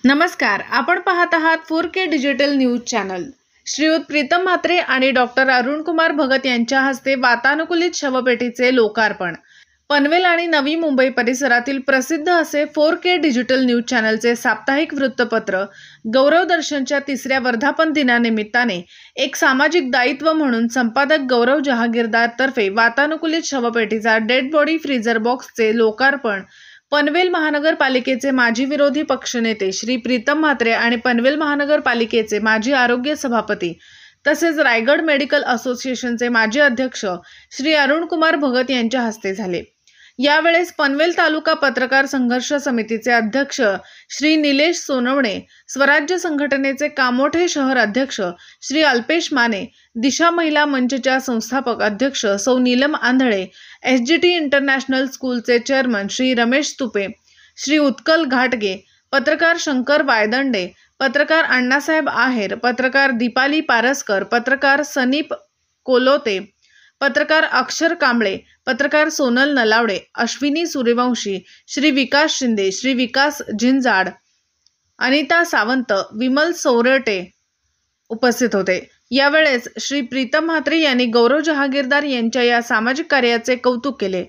नमस्कार, आपण पाहत आहात 4K डिजिटल न्यूज चॅनल। श्रीयुत प्रीतम म्हात्रे आणि डॉक्टर अरुणकुमार भगत यांच्या हस्ते वातानुकूलित शवपेटीचे लोकार्पण। पनवेल आणि नवी मुंबई परिसरातील प्रसिद्ध असे 4K डिजिटल न्यूज चॅनलचे साप्ताहिक वृत्तपत्र गौरव दर्शनच्या 3ऱ्या वर्धापन दिनानिमित्ताने एक सामाजिक दायित्व म्हणून संपादक गौरव जहागीरदार तर्फे वातानुकूलित शवपेटीचा डेड बॉडी फ्रीजर बॉक्सचे लोकार्पण पनवेल महानगरपालिकेचे माजी विरोधी पक्षनेते श्री प्रीतम म्हात्रे आणि पनवेल महानगरपालिकेचे माजी आरोग्य सभापती तसेच रायगड मेडिकल असोसिएशनचे माजी अध्यक्ष श्री अरुणकुमार भगत यांच्या हस्ते झाले। यावेळेस पनवेल तालुका पत्रकार संघर्ष समितीचे अध्यक्ष श्री निलेश सोनवणे, स्वराज्य संघटनेचे कामोठे शहर अध्यक्ष श्री अल्पेश माने, दिशा महिला मंचच्या संस्थापक अध्यक्ष सौ नीलम आंधळे, SGT इंटरनॅशनल स्कूलचे चेअरमन श्री रमेश तुपे, श्री उत्कल घाटगे, पत्रकार शंकर वायदंडे, पत्रकार अण्णासाहेब आहेर, पत्रकार दीपाली पारसकर, पत्रकार सनीप कोलोते, पत्रकार अक्षर कांबळे, पत्रकार सोनल नलावडे, अश्विनी सूर्यवंशी, श्री विकास शिंदे, श्री विकास झिंजाड, अनिता सावंत, विमल सौरटे उपस्थित होते। यावेळेस श्री प्रीतम म्हात्रे यांनी गौरव जहागीरदार यांच्या या सामाजिक कार्याचे कौतुक केले।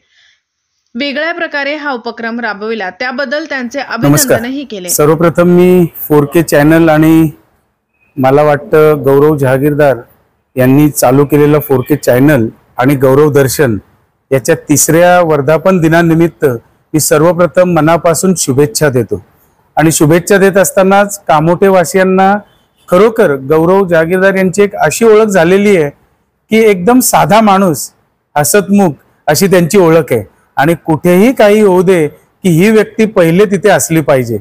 वेगळ्या प्रकारे हा उपक्रम राबविला त्याबद्दल त्यांचे अभिनंदनही केले। सर्वप्रथम मी 4K चॅनल आणि मला वाटतं गौरव जहागीरदार यांनी चालू केलेला 4K चॅनल आणि गौरव दर्शन याच्या 3ऱ्या वर्धापन दिनानिमित्त मी सर्वप्रथम मनापासून शुभेच्छा देतो। आणि शुभेच्छा देत असतानाच कामोठेवासियांना खरोखर गौरव जहागीरदार यांची एक अशी ओळख झालेली आहे की एकदम साधा माणूस, हसतमुख अशी त्यांची ओळख आहे आणि कुठेही काही होऊ दे की ही व्यक्ती पहिले तिथे असली पाहिजे।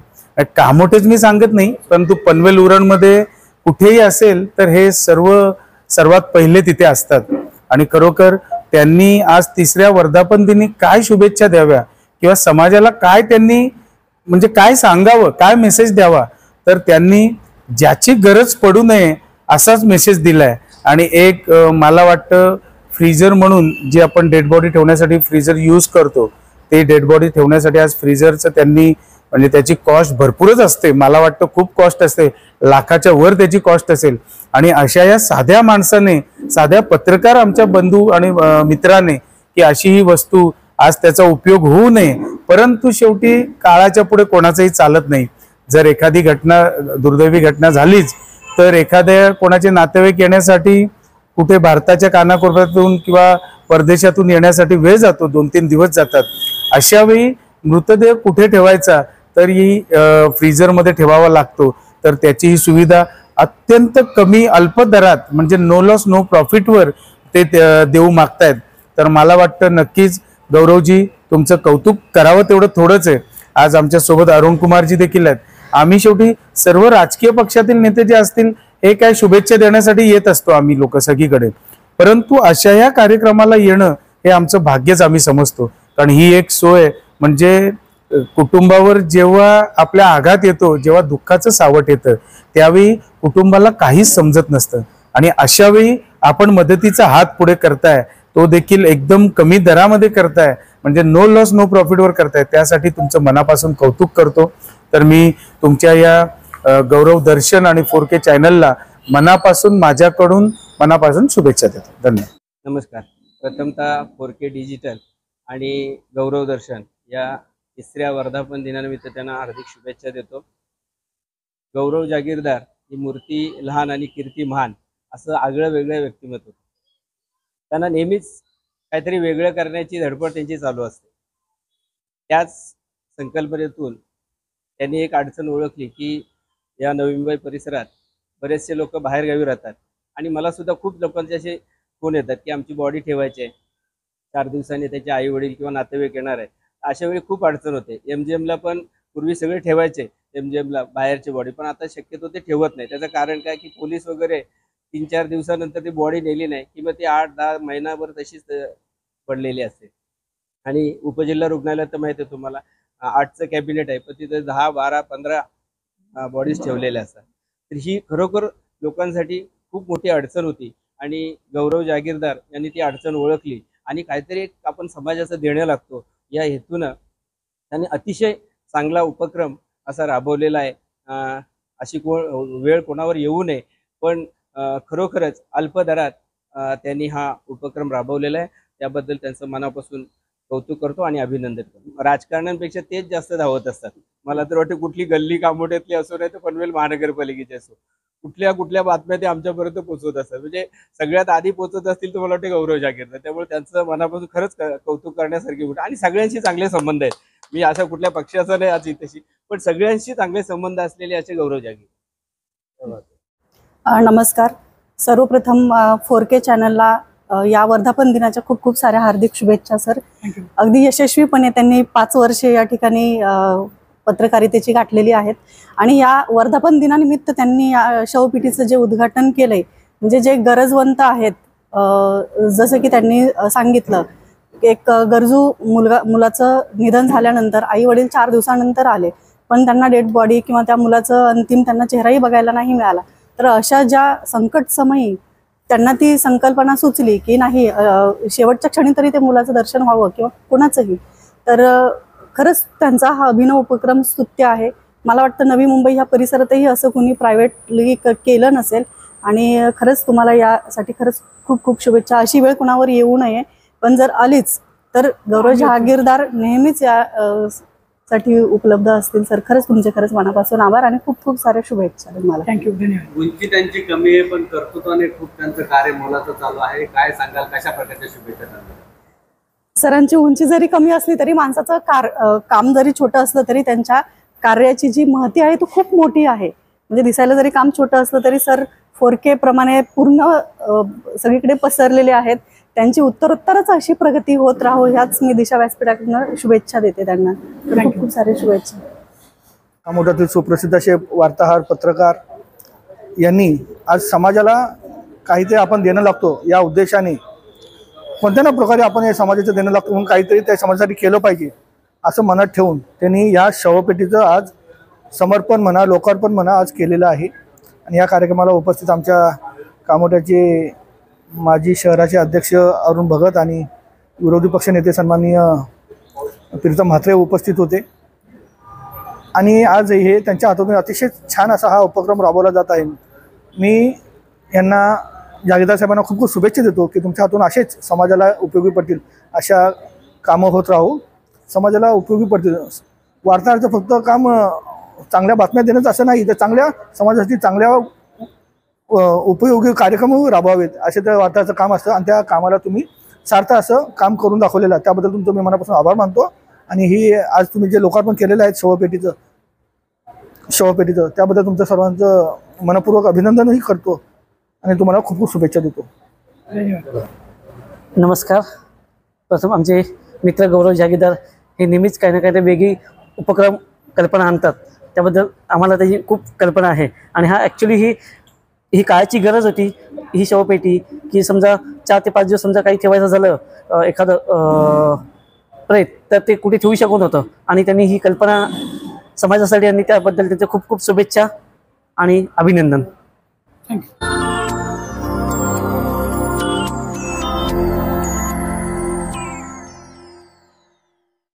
कामोठेच मी सांगत नाही, परंतु पनवेल उरणमध्ये कुठेही असेल तर हे सर्वात पहिले तिथे असतात। आणि खरोखर त्यांनी आज 3ऱ्या वर्धापन दिनी काय शुभेच्छा द्याव्या किंवा समाजाला काय त्यांनी म्हणजे काय सांगावं, काय मेसेज द्यावा, तर त्यांनी ज्याची गरज पडू नये असाच मेसेज दिलाय। आणि एक मला वाटतं फ्रीजर म्हणून जे आपण डेड बॉडी ठेवण्यासाठी फ्रीजर यूज करतो ते डेड बॉडी ठेवण्यासाठी आज फ्रीजरचं त्यांनी म्हणजे त्याची कॉस्ट भरपूरच असते, मला वाटतं खूप कॉस्ट असते, लाखाच्या वर त्याची कॉस्ट असेल। आणि अशा या साध्या माणसाने, साध्या पत्रकार आमच्या बंधू आणि मित्राने की अशी ही वस्तू आज त्याचा उपयोग होऊ नये, परंतु शेवटी काळाच्या पुढे कोणाचंही चालत नाही। जर एखादी घटना दुर्दैवी घटना झालीच तर एखाद्या कोणाचे नातेवाईक येण्यासाठी कुठे भारताच्या कानाकोपऱ्यातून किंवा परदेशातून येण्यासाठी वेळ जातो, 2-3 दिवस जातात। अशा वेळी मृतदेह कुठे ठेवायचा तर ही फ्रीजरमध्ये ठेवावा लागतो। तर त्याची ही सुविधा अत्यंत कमी अल्प दरात म्हणजे नो लॉस नो प्रॉफिटवर ते देऊ मागतायत। तर मला वाटतं नक्कीच गौरवजी तुमचं कौतुक करावं तेवढं थोडंच आहे। आज आमच्या सोबत अरुणकुमारजी देखील आहेत। आम्ही शेवटी सर्व राजकीय पक्षातील नेते जे असतील हे काय शुभेच्छा देण्यासाठी येत असतो आम्ही लोक सगळीकडे, परंतु अशा या कार्यक्रमाला येणं हे आमचं भाग्यच आम्ही समजतो। कारण ही एक सोय म्हणजे कुटुंबावर जेव्हा आपल्या आघात येतो, जेव्हा दुःखाचं सावट येतं त्यावेळी कुटुंबाला काहीच समजत नसतं आणि अशा वेळी आपण मदतीचा हात पुढे करताय, तो देखील एकदम कमी दरामध्ये करताय, म्हणजे नो लॉस नो प्रॉफिटवर करताय, त्यासाठी तुमचं मनापासून कौतुक करतो। तर मी तुमच्या या गौरव दर्शन आणि 4K चॅनलला माझ्याकडून मनापासून शुभेच्छा देतो। धन्यवाद। नमस्कार। प्रथमतः 4K डिजिटल आणि गौरव दर्शन या 3ऱ्या वर्धापन दिनानिमित्त त्यांना हार्दिक शुभेच्छा देतो। गौरव जहागीरदार ही मूर्ती लहान आणि कीर्ती महान असं आगळं वेगळं व्यक्तिमत्व, त्यांना नेहमीच काहीतरी वेगळं करण्याची धडपड त्यांची चालू असते। त्याच संकल्पनेतून त्यांनी एक अडचण ओळखली की या नवी मुंबई परिसरात बरेचसे लोक बाहेरगावी राहतात आणि मला सुद्धा खूप लोकांचे असे फोन येतात की आमची बॉडी ठेवायची आहे, 4 दिवसांनी त्याचे आई वडील किंवा नातेवाईक येणार आहे। अशा वेळी खूप अडचण होते। MGMला पण पूर्वी सगळे ठेवायचे MGMला बाहेरची बॉडी, पण आता शक्यतो ते ठेवत नाही। त्याचं कारण काय की पोलीस वगैरे 3-4 दिवसानंतर ती बॉडी नेली नाही किंवा ती 8-10 महिनाभर तशीच पडलेली असते। आणि उपजिल्हा रुग्णालयात तर माहिती आहे तुम्हाला 8चं कॅबिनेट आहे, पण तिथे 10, 12, 15 बॉडीज ठेवलेल्या असतात। तर ही खरोखर लोकांसाठी खूप मोठी अडचण होती आणि गौरव जहागीरदार यांनी ती अडचण ओळखली आणि काहीतरी आपण समाजाचं देणं लागतो या हेतूनं त्यांनी अतिशय चांगला उपक्रम असा राबवलेला आहे। अशी वेळ कोणावर येऊ नये, पण खरोखरच अल्प दरात त्यांनी हा उपक्रम राबवलेला आहे. त्याबद्दल त्यांचं मनापासून कौतुक करतो आणि अभिनंदन करतो. राजकारण्यांपेक्षा तेच जास्त धावत असतात. मला तर वाटतं कुठली गल्ली कामोठ्यातली असो नाही तर पनवेल महानगरपालिकेची असो, कुठल्या बातम्या ते आमच्यापर्यंत पोहोचवत असतात. म्हणजे सगळ्यात आधी पोहोचत असतील तर मला वाटतं गौरव जागीरदार. त्यामुळे त्यांचं मनापासून खरंच कौतुक करण्यासारखी गोष्ट. आणि सगळ्यांशी चांगले संबंध आहेत. मी अशा कुठल्या पक्षाचा नाही आज इथेशी, पण सगळ्यांशी चांगले संबंध असलेले असे गौरव जागीर. नमस्कार. सर्वप्रथम 4K चॅनलला या वर्धापन दिनाच्या खूप खूप साऱ्या हार्दिक शुभेच्छा सर. अगदी यशस्वीपणे त्यांनी 5 वर्षे या ठिकाणी पत्रकारितेची गाठलेली आहेत आणि या वर्धापन दिनानिमित्त त्यांनी शवपेटीचं जे उद्घाटन केलंय, म्हणजे जे गरजवंत आहेत, जसं की त्यांनी सांगितलं, एक गरजू मुलाचं निधन झाल्यानंतर आई वडील 4 दिवसानंतर आले, पण त्यांना डेड बॉडी किंवा त्या मुलाचं अंतिम त्यांना चेहराही बघायला नाही मिळाला. तर अशा ज्या संकट समयी त्यांना ती संकल्पना सुचली की नाही, शेवटच्या क्षणी तरी ते मुलाचं दर्शन व्हावं किंवा कोणाचंही, तर खरंच त्यांचा हा अभिनव उपक्रम स्तुत्य आहे. मला वाटतं नवी मुंबई ह्या परिसरातही असं कोणी प्रायव्हेटली केलं नसेल आणि खरंच तुम्हाला यासाठी खरंच खूप खूप शुभेच्छा. अशी वेळ कुणावर येऊ नये, पण जर आलीच तर गौरव जहागीरदार नेहमीच या साठी उपलब्ध असतील सर. खरंच तुमचे खरंच मनापासून आभार आणि खूप खूप साऱ्या शुभेच्छा तुम्हाला. थँक्यू, धन्यवाद. उंची त्यांची कमी आहे पण कर्तृत्वाने खूप त्यांचं कार्य मोलाचं चालू आहे. काय सांगाल, कशा प्रकारच्या शुभेच्छा त्यांना? सरांची उंची जरी कमी असली तरी माणसाचं काम जरी छोटं असलं तरी त्यांच्या कार्याची जी महती आहे ती खूप मोठी आहे. म्हणजे दिसायला जरी काम छोटं असलं तरी सर 4K प्रमाणे पूर्ण सगळीकडे पसरलेले आहेत. त्यांची उत्तरोत्तरच अशी प्रगती होत राहो ह्याच मी दिशा व्यासपीठाकडून शुभेच्छा देते त्यांना. खूप खूप सारे शुभेच्छा. कामोठ्यातील सुप्रसिद्ध असे वार्ताहर, पत्रकार यांनी आज समाजाला काहीतरी आपण देणं लागतो या उद्देशाने, कोणत्या ना प्रकारे आपण या समाजाचं देणं लागतो म्हणून काहीतरी त्या समाजासाठी केलं पाहिजे असं मनात ठेवून त्यांनी या शवपेटीचं आज समर्पण म्हणा, लोकार्पण म्हणा आज केलेलं आहे. आणि या कार्यक्रमाला उपस्थित आमच्या कामोठ्याचे माजी शहराचे अध्यक्ष अरुण भगत आणि विरोधी पक्षनेते सन्माननीय प्रीतम म्हात्रे उपस्थित होते. आणि आज हे त्यांच्या हातून अतिशय छान असा हा उपक्रम राबवला जात आहे. मी यांना, जागीरदार साहेबांना खूप खूप शुभेच्छा देतो की तुमच्या हातून असेच समाजाला उपयोगी पडतील अशा कामं होत राहू, समाजाला उपयोगी पडतील. वार्ताहराचं फक्त काम चांगल्या बातम्या देणंच असं नाही, तर चांगल्या समाजासाठी चांगल्या उपयोगी कार्यक्रम राबवावेत असे त्या वार्ताहराचं काम असतं. आणि त्या कामाला तुम्ही सार्थ असं काम करून दाखवलेलं आहे, त्याबद्दल तुमचं मी मनापासून आभार मानतो. आणि ही आज तुम्ही जे लोकार्पण केलेलं आहे शवपेटीचं त्याबद्दल तुमचं सर्वांचं मनपूर्वक अभिनंदनही करतो आणि तुम्हाला खूप खूप शुभेच्छा देतो. नमस्कार. प्रथम आमचे मित्र गौरव जहागीरदार हे नेहमीच काही ना काही वेगळी उपक्रम कल्पना आणतात, त्याबद्दल आम्हाला त्याची खूप कल्पना आहे. आणि हा ॲक्च्युली ही काळाची गरज होती, ही शवपेटी, की समजा 4 ते 5 दिवस समजा काही ठेवायचं झालं एखादं प्रेत, तर ते कुठे ठेवू शकत होतं. आणि त्यांनी ही कल्पना समाजासाठी आणि त्याबद्दल त्यांचे खूप खूप शुभेच्छा आणि अभिनंदन. थँक्यू.